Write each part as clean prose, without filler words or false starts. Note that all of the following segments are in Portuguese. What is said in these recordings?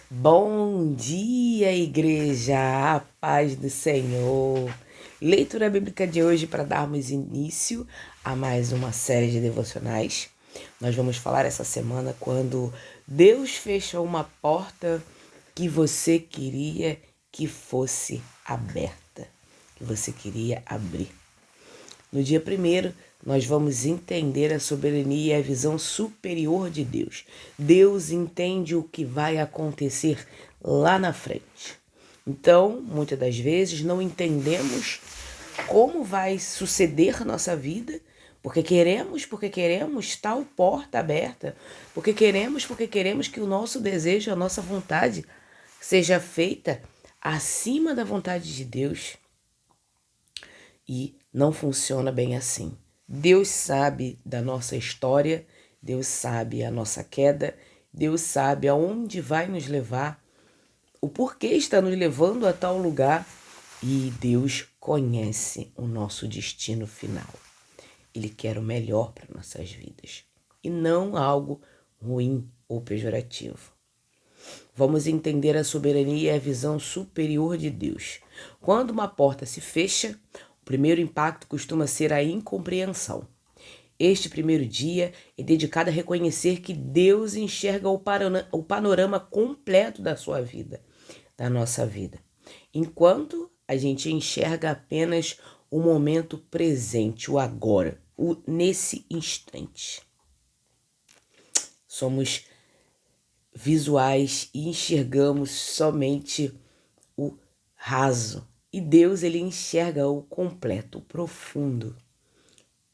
Bom dia, igreja, a paz do Senhor. Leitura bíblica de hoje para darmos início a mais uma série de devocionais. Nós vamos falar essa semana quando Deus fecha uma porta que você queria que fosse aberta, que você queria abrir. No dia 1º, nós vamos entender a soberania e a visão superior de Deus. Deus entende o que vai acontecer lá na frente. Então, muitas das vezes, não entendemos como vai suceder nossa vida, porque queremos tal porta aberta, porque queremos que o nosso desejo, a nossa vontade seja feita acima da vontade de Deus. E não funciona bem assim. Deus sabe da nossa história, Deus sabe a nossa queda, Deus sabe aonde vai nos levar, o porquê está nos levando a tal lugar, e Deus conhece o nosso destino final. Ele quer o melhor para nossas vidas e não algo ruim ou pejorativo. Vamos entender a soberania e a visão superior de Deus. Quando uma porta se fecha, o primeiro impacto costuma ser a incompreensão. Este primeiro dia é dedicado a reconhecer que Deus enxerga o panorama completo da sua vida, da nossa vida, enquanto a gente enxerga apenas o momento presente, o agora, o nesse instante. Somos visuais e enxergamos somente o raso. E Deus, ele enxerga o completo, o profundo,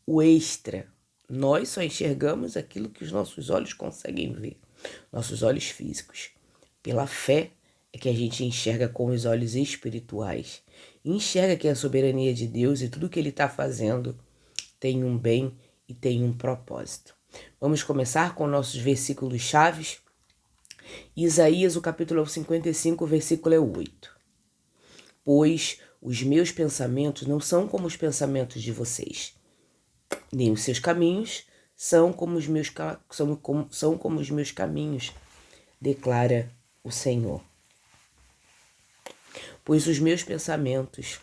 o extra. Nós só enxergamos aquilo que os nossos olhos conseguem ver, nossos olhos físicos. Pela fé é que a gente enxerga com os olhos espirituais. Enxerga que a soberania de Deus e tudo que ele está fazendo tem um bem e tem um propósito. Vamos começar com nossos versículos chaves. Isaías, o capítulo 55, versículo 8. Pois os meus pensamentos não são como os pensamentos de vocês, nem os seus caminhos são como os meus caminhos, declara o Senhor. Pois os meus pensamentos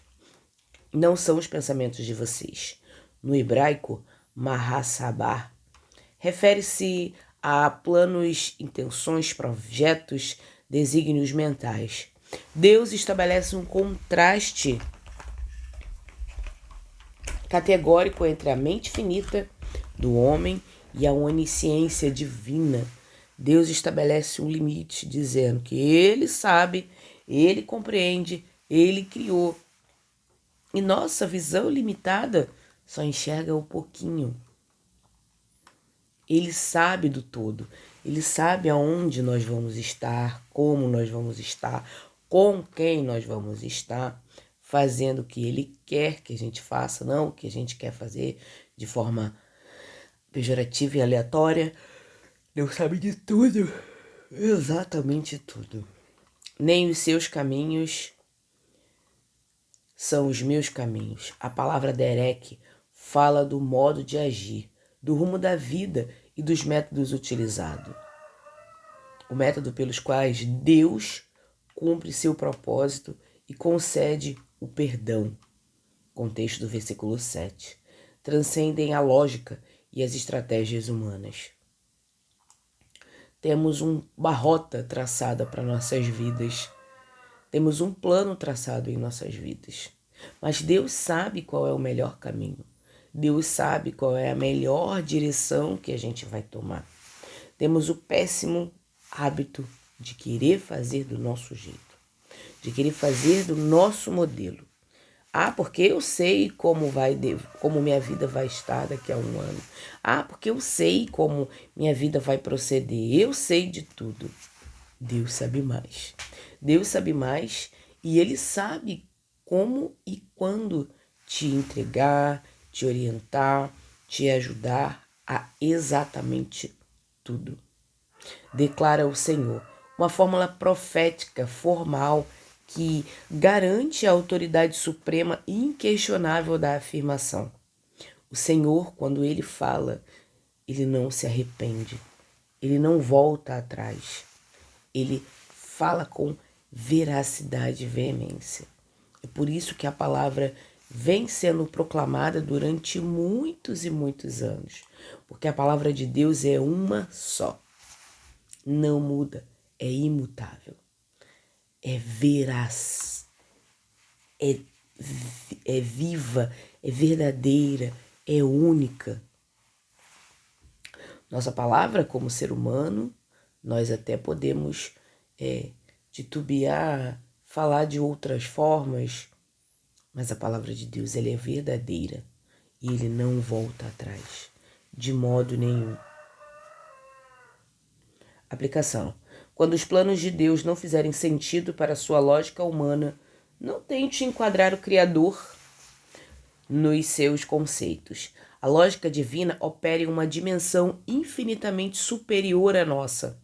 não são os pensamentos de vocês. No hebraico, Mahasabah refere-se a planos, intenções, projetos, desígnios mentais. Deus estabelece um contraste categórico entre a mente finita do homem e a onisciência divina. Deus estabelece um limite, dizendo que Ele sabe, Ele compreende, Ele criou. E nossa visão limitada só enxerga o pouquinho. Ele sabe do todo. Ele sabe aonde nós vamos estar, como nós vamos estar, com quem nós vamos estar, fazendo o que Ele quer que a gente faça, não o que a gente quer fazer de forma pejorativa e aleatória. Deus sabe de tudo, exatamente tudo. Nem os seus caminhos são os meus caminhos. A palavra derek fala do modo de agir, do rumo da vida e dos métodos utilizados. O método pelos quais Deus cumpre seu propósito e concede o perdão. Contexto do versículo 7. Transcendem a lógica e as estratégias humanas. Temos uma rota traçada para nossas vidas. Temos um plano traçado em nossas vidas. Mas Deus sabe qual é o melhor caminho. Deus sabe qual é a melhor direção que a gente vai tomar. Temos o péssimo hábito de querer fazer do nosso jeito, de querer fazer do nosso modelo. Porque eu sei como minha vida vai estar daqui a um ano. Porque eu sei como minha vida vai proceder. Eu sei de tudo. Deus sabe mais. Deus sabe mais e Ele sabe como e quando te entregar, te orientar, te ajudar a exatamente tudo. Declara o Senhor, uma fórmula profética, formal, que garante a autoridade suprema e inquestionável da afirmação. O Senhor, quando Ele fala, Ele não se arrepende, Ele não volta atrás. Ele fala com veracidade e veemência. É por isso que a palavra vem sendo proclamada durante muitos e muitos anos. Porque a palavra de Deus é uma só. Não muda, é imutável. É veraz, é viva, é verdadeira, é única. Nossa palavra, como ser humano, nós até podemos titubear, falar de outras formas, mas a palavra de Deus ela é verdadeira e ele não volta atrás, de modo nenhum. Aplicação. Quando os planos de Deus não fizerem sentido para a sua lógica humana, não tente enquadrar o Criador nos seus conceitos. A lógica divina opera em uma dimensão infinitamente superior à nossa.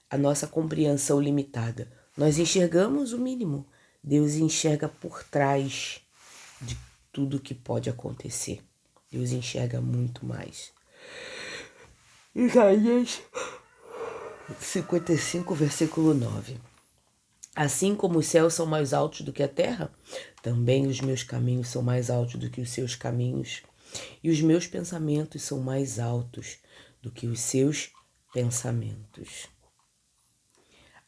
A nossa compreensão limitada. Nós enxergamos o mínimo. Deus enxerga por trás de tudo que pode acontecer. Deus enxerga muito mais. Isaías 55, versículo 9. Assim como os céus são mais altos do que a terra, também os meus caminhos são mais altos do que os seus caminhos, e os meus pensamentos são mais altos do que os seus pensamentos.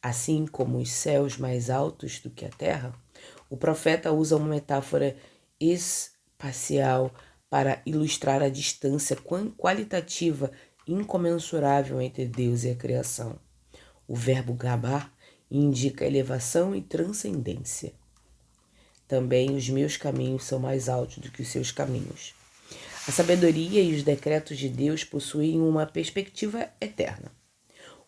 Assim como os céus mais altos do que a terra, o profeta usa uma metáfora espacial para ilustrar a distância qualitativa incomensurável entre Deus e a criação. O verbo gabar indica elevação e transcendência. Também os meus caminhos são mais altos do que os seus caminhos. A sabedoria e os decretos de Deus possuem uma perspectiva eterna.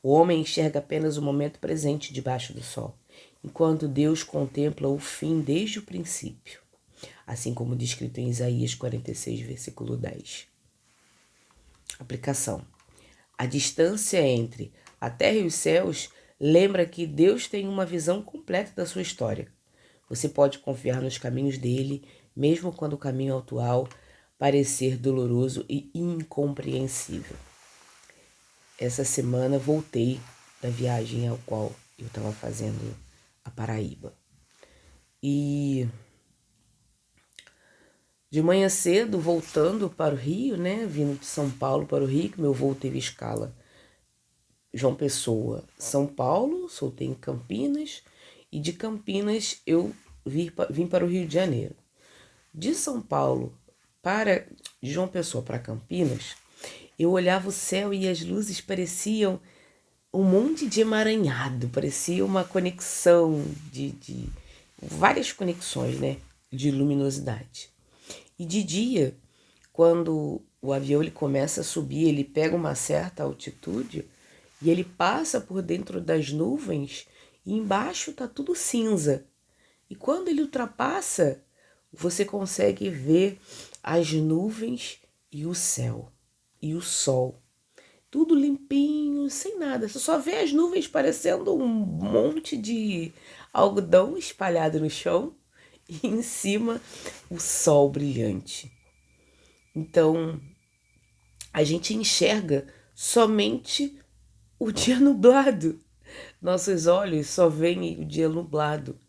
O homem enxerga apenas o momento presente debaixo do sol, enquanto Deus contempla o fim desde o princípio, assim como descrito em Isaías 46, versículo 10. Aplicação. A distância entre a terra e os céus lembra que Deus tem uma visão completa da sua história. Você pode confiar nos caminhos dele, mesmo quando o caminho atual parecer doloroso e incompreensível. Essa semana voltei da viagem ao qual eu estava fazendo a Paraíba. E de manhã cedo, voltando para o Rio, né? Vindo de São Paulo para o Rio, que meu voo teve escala João Pessoa, São Paulo, soltei em Campinas. E de Campinas eu vim para o Rio de Janeiro. De São Paulo de João Pessoa para Campinas, eu olhava o céu e as luzes pareciam um monte de emaranhado, parecia uma conexão de várias conexões, né, de luminosidade. E de dia, quando o avião ele começa a subir, ele pega uma certa altitude e ele passa por dentro das nuvens e embaixo tá tudo cinza. E quando ele ultrapassa, você consegue ver as nuvens e o céu e o sol. Tudo limpinho, sem nada. Você só vê as nuvens parecendo um monte de algodão espalhado no chão e em cima o sol brilhante. Então, a gente enxerga somente o dia nublado. Nossos olhos só veem o dia nublado.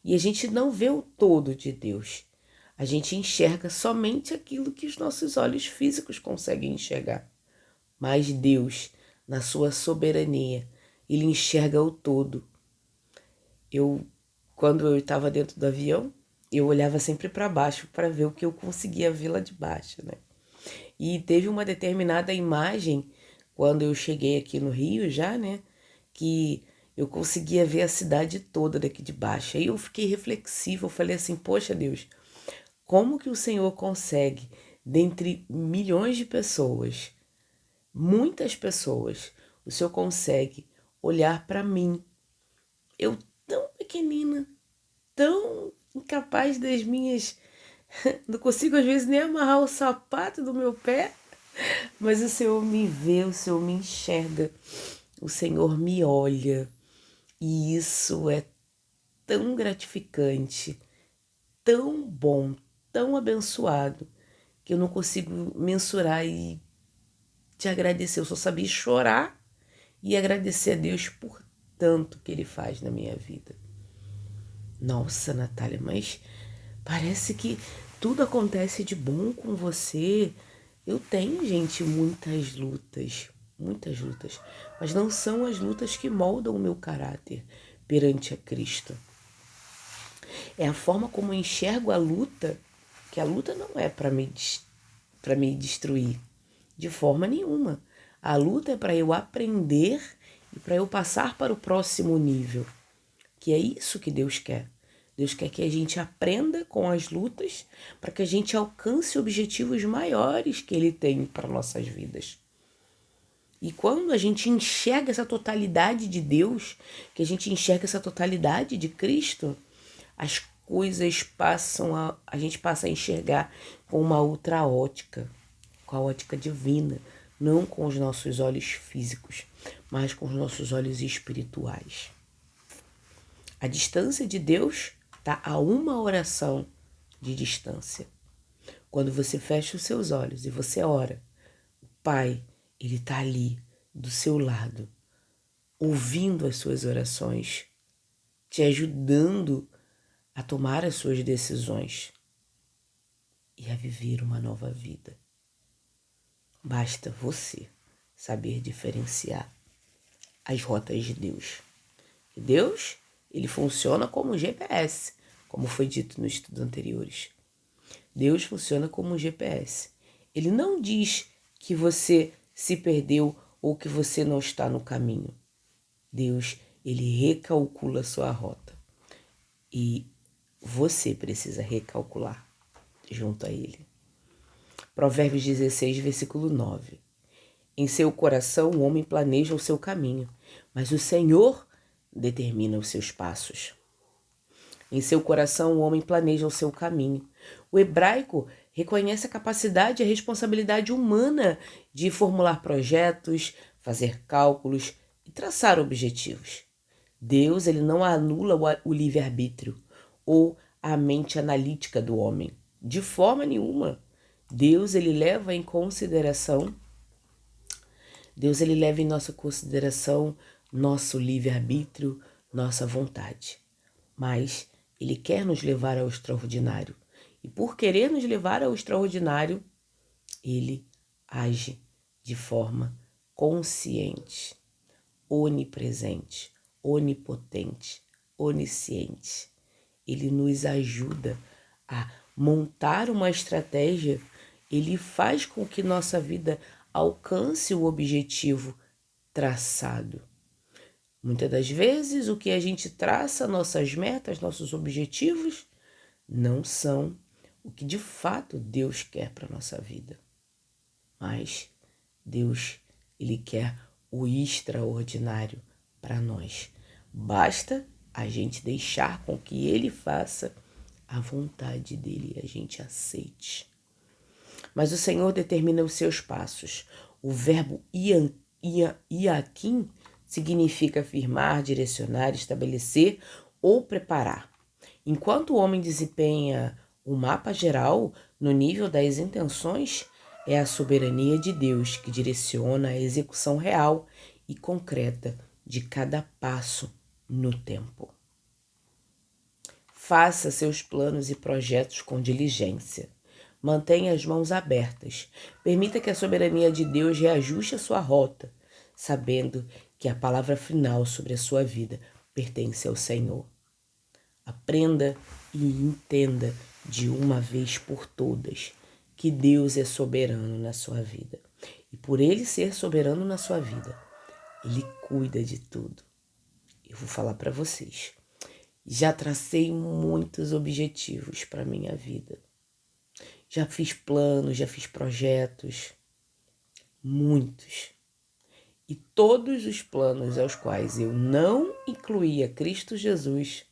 E a gente não vê o todo de Deus. A gente enxerga somente aquilo que os nossos olhos físicos conseguem enxergar. Mas Deus, na sua soberania, ele enxerga o todo. Quando eu estava dentro do avião, eu olhava sempre para baixo para ver o que eu conseguia ver lá de baixo, né? E teve uma determinada imagem, quando eu cheguei aqui no Rio já, né? Que eu conseguia ver a cidade toda daqui de baixo. Aí eu fiquei reflexiva, eu falei assim, poxa Deus, como que o Senhor consegue, dentre milhões de pessoas, muitas pessoas, o Senhor consegue olhar para mim. Eu tão pequenina, tão incapaz das minhas... Não consigo às vezes nem amarrar o sapato do meu pé, mas o Senhor me vê, o Senhor me enxerga, o Senhor me olha. E isso é tão gratificante, tão bom, tão abençoado, que eu não consigo mensurar e te agradecer. Eu só sabia chorar e agradecer a Deus por tanto que Ele faz na minha vida. Nossa, Natália, mas parece que tudo acontece de bom com você. Eu tenho, gente, muitas lutas, mas não são as lutas que moldam o meu caráter perante a Cristo. É a forma como eu enxergo a luta, que a luta não é para me destruir, de forma nenhuma. A luta é para eu aprender e para eu passar para o próximo nível, que é isso que Deus quer. Deus quer que a gente aprenda com as lutas para que a gente alcance objetivos maiores que Ele tem para nossas vidas. E quando a gente enxerga essa totalidade de Deus, que a gente enxerga essa totalidade de Cristo, as coisas a gente passa a enxergar com uma outra ótica, com a ótica divina, não com os nossos olhos físicos, mas com os nossos olhos espirituais. A distância de Deus está a uma oração de distância. Quando você fecha os seus olhos e você ora, o Pai, Ele está ali, do seu lado, ouvindo as suas orações, te ajudando a tomar as suas decisões e a viver uma nova vida. Basta você saber diferenciar as rotas de Deus. E Deus, Ele funciona como um GPS, como foi dito nos estudos anteriores. Deus funciona como um GPS. Ele não diz que você se perdeu ou que você não está no caminho. Deus, Ele recalcula a sua rota. E você precisa recalcular junto a Ele. Provérbios 16, versículo 9. Em seu coração o homem planeja o seu caminho, mas o Senhor determina os seus passos. Em seu coração o homem planeja o seu caminho. O hebraico reconhece a capacidade e a responsabilidade humana de formular projetos, fazer cálculos e traçar objetivos. Deus, ele não anula o livre-arbítrio ou a mente analítica do homem. De forma nenhuma. Deus, ele leva em nossa consideração nosso livre-arbítrio, nossa vontade. Mas Ele quer nos levar ao extraordinário. E por querer nos levar ao extraordinário, Ele age de forma consciente, onipresente, onipotente, onisciente. Ele nos ajuda a montar uma estratégia. Ele faz com que nossa vida alcance o objetivo traçado. Muitas das vezes, o que a gente traça, nossas metas, nossos objetivos, não são o que de fato Deus quer para a nossa vida. Mas Deus, Ele quer o extraordinário para nós. Basta a gente deixar com que Ele faça a vontade dEle e a gente aceite. Mas o Senhor determina os seus passos. O verbo iaquim significa afirmar, direcionar, estabelecer ou preparar. Enquanto o homem desempenha o mapa geral no nível das intenções, é a soberania de Deus que direciona a execução real e concreta de cada passo no tempo. Faça seus planos e projetos com diligência. Mantenha as mãos abertas. Permita que a soberania de Deus reajuste a sua rota, sabendo que a palavra final sobre a sua vida pertence ao Senhor. Aprenda e entenda de uma vez por todas que Deus é soberano na sua vida. E por Ele ser soberano na sua vida, Ele cuida de tudo. Eu vou falar para vocês. Já tracei muitos objetivos para a minha vida. Já fiz planos, já fiz projetos, muitos. E todos os planos aos quais eu não incluía Cristo Jesus,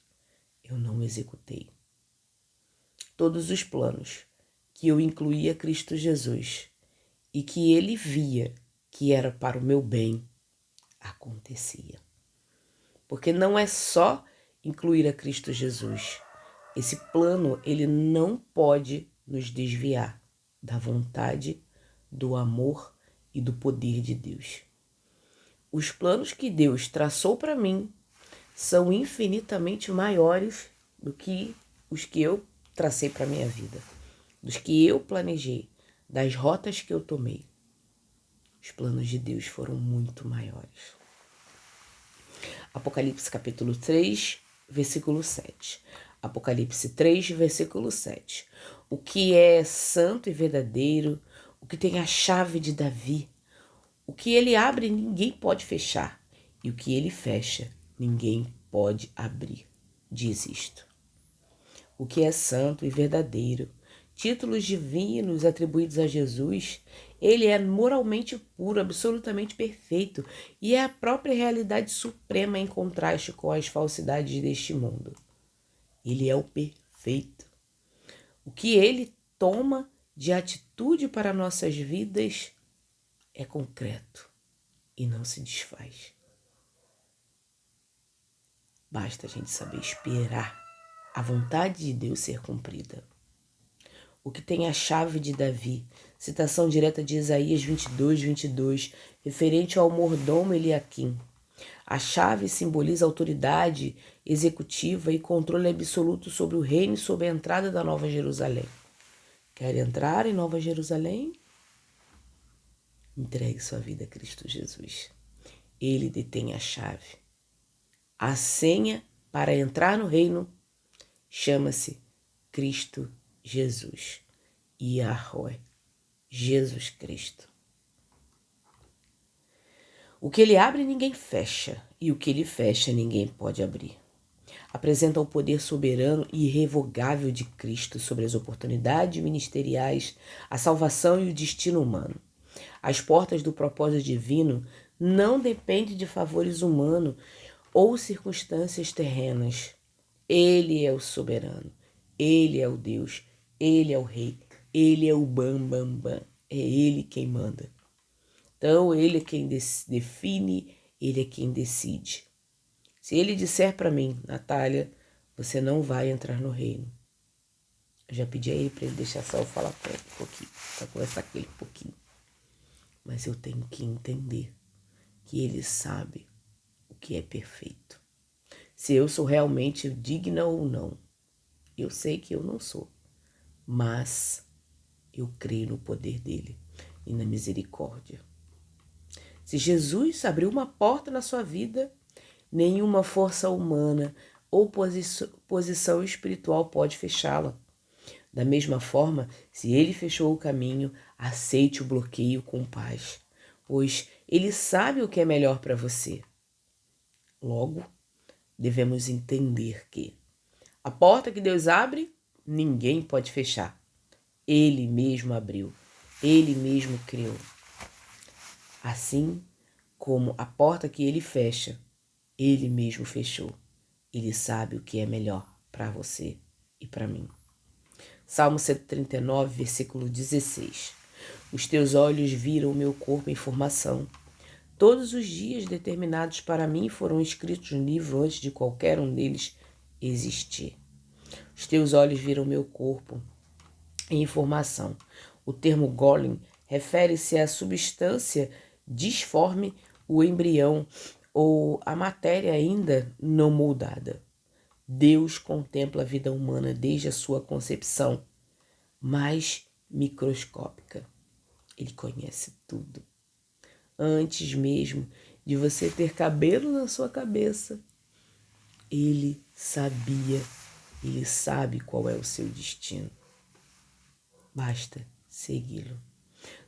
eu não executei. Todos os planos que eu incluía Cristo Jesus e que Ele via que era para o meu bem, acontecia. Porque não é só incluir a Cristo Jesus. Esse plano, ele não pode nos desviar da vontade, do amor e do poder de Deus. os planos que Deus traçou para mim são infinitamente maiores do que os que eu tracei para minha vida, dos que eu planejei, das rotas que eu tomei. Os planos de Deus foram muito maiores. Apocalipse capítulo 3, versículo 7. Apocalipse 3, versículo 7. O que é santo e verdadeiro, o que tem a chave de Davi, o que ele abre, ninguém pode fechar, e o que ele fecha, ninguém pode abrir. Diz isto. O que é santo e verdadeiro, títulos divinos atribuídos a Jesus, ele é moralmente puro, absolutamente perfeito, e é a própria realidade suprema em contraste com as falsidades deste mundo. Ele é o perfeito. O que ele toma de atitude para nossas vidas é concreto e não se desfaz. Basta a gente saber esperar a vontade de Deus ser cumprida. O que tem a chave de Davi, citação direta de Isaías 22, referente ao mordomo Eliaquim. A chave simboliza autoridade executiva e controle absoluto sobre o reino e sobre a entrada da Nova Jerusalém. Quer entrar em Nova Jerusalém? Entregue sua vida a Cristo Jesus. Ele detém a chave. A senha para entrar no reino chama-se Cristo Jesus. Yahweh, Jesus Cristo. O que ele abre, ninguém fecha, e o que ele fecha, ninguém pode abrir. Apresenta o poder soberano e irrevogável de Cristo sobre as oportunidades ministeriais, a salvação e o destino humano. As portas do propósito divino não dependem de favores humanos ou circunstâncias terrenas. Ele é o soberano, ele é o Deus, ele é o Rei, ele é o Bam. É ele quem manda. Então, ele é quem define, ele é quem decide. Se ele disser para mim, Natália, você não vai entrar no reino. Eu já pedi a ele para ele deixar só eu falar com ele um pouquinho, só conversar com ele um pouquinho. Mas eu tenho que entender que ele sabe o que é perfeito. Se eu sou realmente digna ou não. Eu sei que eu não sou, mas eu creio no poder dele e na misericórdia. Se Jesus abriu uma porta na sua vida, nenhuma força humana ou posição espiritual pode fechá-la. Da mesma forma, se ele fechou o caminho, aceite o bloqueio com paz, pois ele sabe o que é melhor para você. Logo, devemos entender que a porta que Deus abre, ninguém pode fechar. Ele mesmo abriu, ele mesmo criou. Assim como a porta que ele fecha, ele mesmo fechou. Ele sabe o que é melhor para você e para mim. Salmo 139, versículo 16. Os teus olhos viram o meu corpo em formação. Todos os dias determinados para mim foram escritos no livro antes de qualquer um deles existir. Os teus olhos viram meu corpo em formação. O termo golem refere-se à substância disforme, o embrião ou a matéria ainda não moldada. Deus contempla a vida humana desde a sua concepção mais microscópica. Ele conhece tudo. Antes mesmo de você ter cabelo na sua cabeça, ele sabia, ele sabe qual é o seu destino. Basta segui-lo.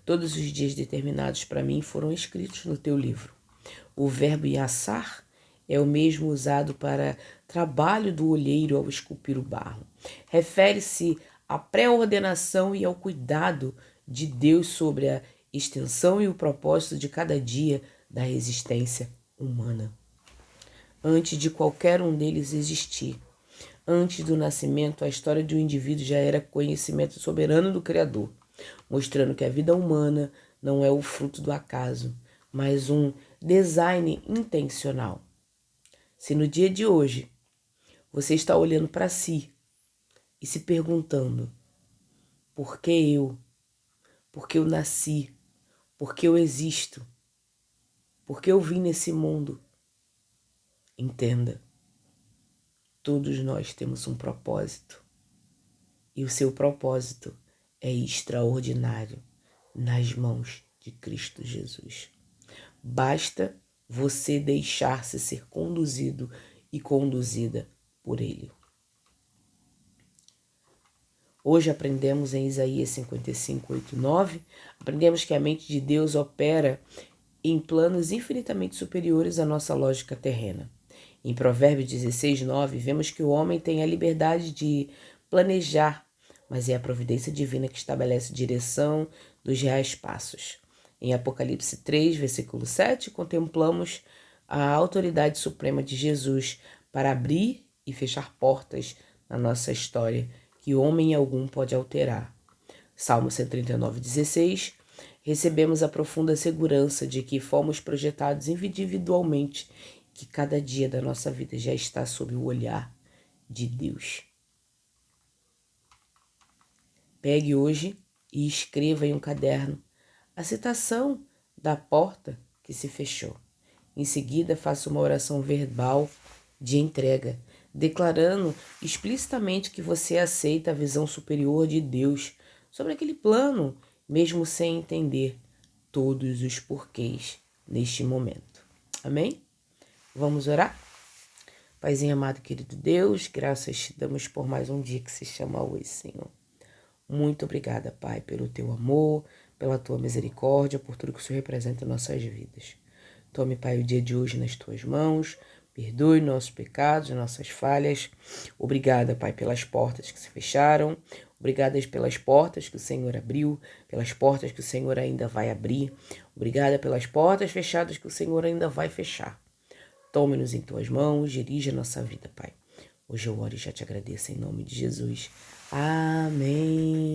Todos os dias determinados para mim foram escritos no teu livro. O verbo yassar é o mesmo usado para trabalho do olheiro ao esculpir o barro. Refere-se à pré-ordenação e ao cuidado de Deus sobre a extensão e o propósito de cada dia da existência humana. Antes de qualquer um deles existir, antes do nascimento, a história de um indivíduo já era conhecimento soberano do Criador, mostrando que a vida humana não é o fruto do acaso, mas um design intencional. Se no dia de hoje você está olhando para si e se perguntando: por que eu? Por que eu nasci? Por que eu existo? Porque eu vim nesse mundo. Entenda, todos nós temos um propósito. E o seu propósito é extraordinário nas mãos de Cristo Jesus. Basta você deixar-se ser conduzido e conduzida por Ele. Hoje aprendemos em Isaías 55, 8, 9, aprendemos que a mente de Deus opera em planos infinitamente superiores à nossa lógica terrena. Em Provérbios 16, 9, vemos que o homem tem a liberdade de planejar, mas é a providência divina que estabelece a direção dos reais passos. Em Apocalipse 3, versículo 7, contemplamos a autoridade suprema de Jesus para abrir e fechar portas na nossa história que homem algum pode alterar. Salmo 139, 16, recebemos a profunda segurança de que fomos projetados individualmente, que cada dia da nossa vida já está sob o olhar de Deus. Pegue hoje e escreva em um caderno a citação da porta que se fechou. Em seguida, faça uma oração verbal de entrega, declarando explicitamente que você aceita a visão superior de Deus sobre aquele plano, mesmo sem entender todos os porquês neste momento. Amém? Vamos orar? Paizinho amado, querido Deus, graças te damos por mais um dia que se chama hoje, Senhor. Muito obrigada, Pai, pelo teu amor, pela tua misericórdia, por tudo que o Senhor representa em nossas vidas. Tome, Pai, o dia de hoje nas tuas mãos, perdoe nossos pecados, nossas falhas. Obrigada, Pai, pelas portas que se fecharam. Obrigada pelas portas que o Senhor abriu, pelas portas que o Senhor ainda vai abrir. Obrigada pelas portas fechadas que o Senhor ainda vai fechar. Tome-nos em tuas mãos, dirige a nossa vida, Pai. Hoje eu oro e já te agradeço em nome de Jesus. Amém.